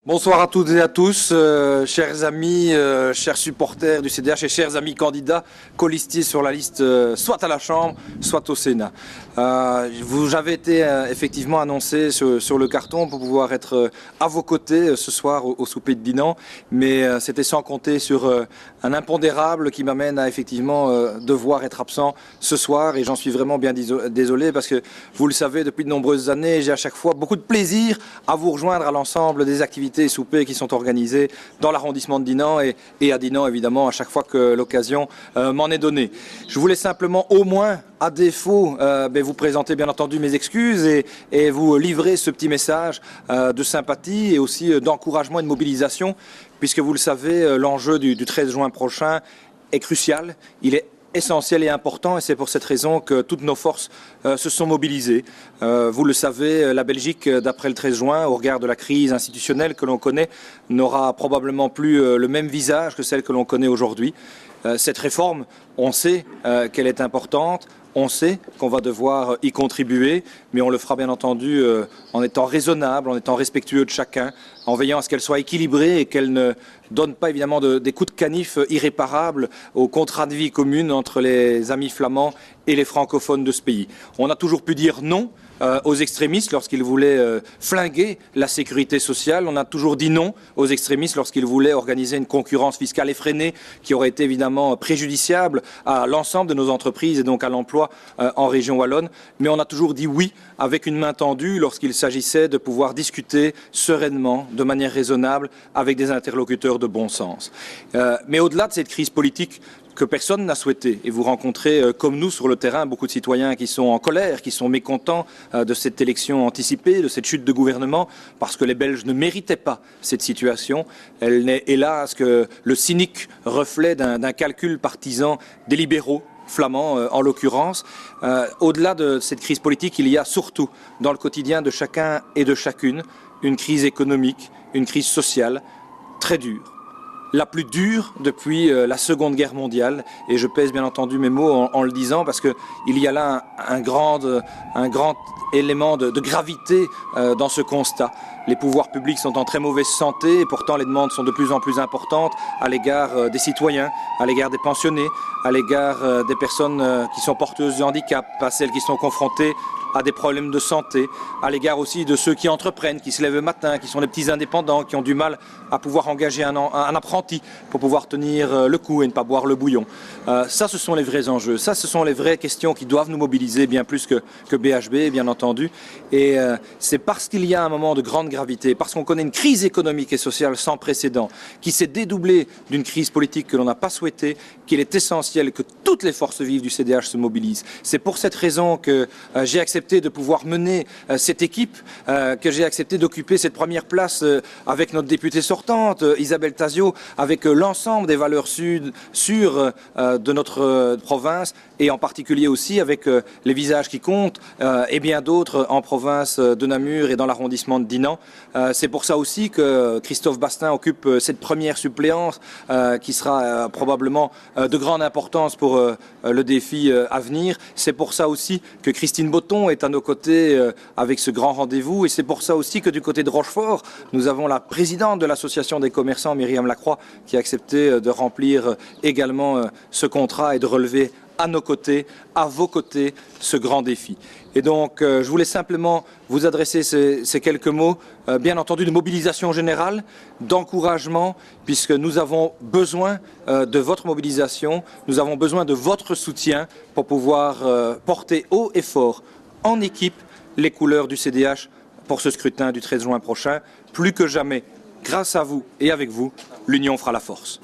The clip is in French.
Bonsoir à toutes et à tous, chers amis, chers supporters du CDH et chers amis candidats colistiers sur la liste soit à la Chambre, soit au Sénat. J'avais été effectivement annoncé sur le carton pour pouvoir être à vos côtés ce soir au souper de Dinan, mais c'était sans compter sur un impondérable qui m'amène à effectivement devoir être absent ce soir, et j'en suis vraiment bien désolé parce que vous le savez, depuis de nombreuses années, j'ai à chaque fois beaucoup de plaisir à vous rejoindre à l'ensemble des activités et soupers qui sont organisés dans l'arrondissement de Dinan et à Dinan évidemment à chaque fois que l'occasion m'en est donnée. Je voulais simplement au moins à défaut vous présenter bien entendu mes excuses et vous livrer ce petit message de sympathie et aussi d'encouragement et de mobilisation, puisque vous le savez, l'enjeu du 13 juin prochain est crucial, il est essentiel et important, et c'est pour cette raison que toutes nos forces se sont mobilisées. Vous le savez, la Belgique, d'après le 13 juin, au regard de la crise institutionnelle que l'on connaît, n'aura probablement plus le même visage que celle que l'on connaît aujourd'hui. Cette réforme, on sait qu'elle est importante, on sait qu'on va devoir y contribuer, mais on le fera bien entendu en étant raisonnable, en étant respectueux de chacun, en veillant à ce qu'elle soit équilibrée et qu'elle ne donne pas évidemment des coups de canif irréparables au contrat de vie commune entre les amis flamands et les francophones de ce pays. On a toujours pu dire non aux extrémistes lorsqu'ils voulaient flinguer la sécurité sociale. On a toujours dit non aux extrémistes lorsqu'ils voulaient organiser une concurrence fiscale effrénée qui aurait été évidemment préjudiciable à l'ensemble de nos entreprises et donc à l'emploi en région wallonne. Mais on a toujours dit oui avec une main tendue lorsqu'il s'agissait de pouvoir discuter sereinement, de manière raisonnable, avec des interlocuteurs de bon sens. Mais au-delà de cette crise politique que personne n'a souhaité, et vous rencontrez comme nous sur le terrain beaucoup de citoyens qui sont en colère, qui sont mécontents de cette élection anticipée, de cette chute de gouvernement, parce que les Belges ne méritaient pas cette situation. Elle n'est hélas que le cynique reflet d'un calcul partisan des libéraux flamands en l'occurrence. Au-delà de cette crise politique, il y a surtout dans le quotidien de chacun et de chacune une crise économique, une crise sociale très dure. La plus dure depuis la Seconde Guerre mondiale, et je pèse bien entendu mes mots en le disant parce qu'il y a là un grand élément de gravité dans ce constat. Les pouvoirs publics sont en très mauvaise santé et pourtant les demandes sont de plus en plus importantes à l'égard des citoyens, à l'égard des pensionnés, à l'égard des personnes qui sont porteuses de handicap, à celles qui sont confrontées à des problèmes de santé, à l'égard aussi de ceux qui entreprennent, qui se lèvent le matin, qui sont les petits indépendants, qui ont du mal à pouvoir engager un apprenti pour pouvoir tenir le coup et ne pas boire le bouillon. Ça, ce sont les vrais enjeux. Ça, ce sont les vraies questions qui doivent nous mobiliser bien plus que BHB, bien entendu. Et c'est parce qu'il y a un moment de grande gravité, parce qu'on connaît une crise économique et sociale sans précédent, qui s'est dédoublée d'une crise politique que l'on n'a pas souhaitée, qu'il est essentiel que toutes les forces vives du CDH se mobilisent. C'est pour cette raison que j'ai accepté de pouvoir mener cette équipe, que j'ai accepté d'occuper cette première place avec notre députée sortante, Isabelle Tasio, avec l'ensemble des valeurs sûres de notre province, et en particulier aussi avec les visages qui comptent et bien d'autres en province de Namur et dans l'arrondissement de Dinan. C'est pour ça aussi que Christophe Bastin occupe cette première suppléance qui sera probablement de grande importance pour le défi à venir. C'est pour ça aussi que Christine Botton est à nos côtés avec ce grand rendez-vous, et c'est pour ça aussi que du côté de Rochefort, nous avons la présidente de l'association des commerçants, Myriam Lacroix, qui a accepté de remplir également ce contrat et de relever à nos côtés, à vos côtés, ce grand défi. Et donc, je voulais simplement vous adresser ces quelques mots, bien entendu, de mobilisation générale, d'encouragement, puisque nous avons besoin de votre mobilisation, nous avons besoin de votre soutien pour pouvoir porter haut et fort, en équipe, les couleurs du CDH pour ce scrutin du 13 juin prochain. Plus que jamais, grâce à vous et avec vous, l'union fera la force.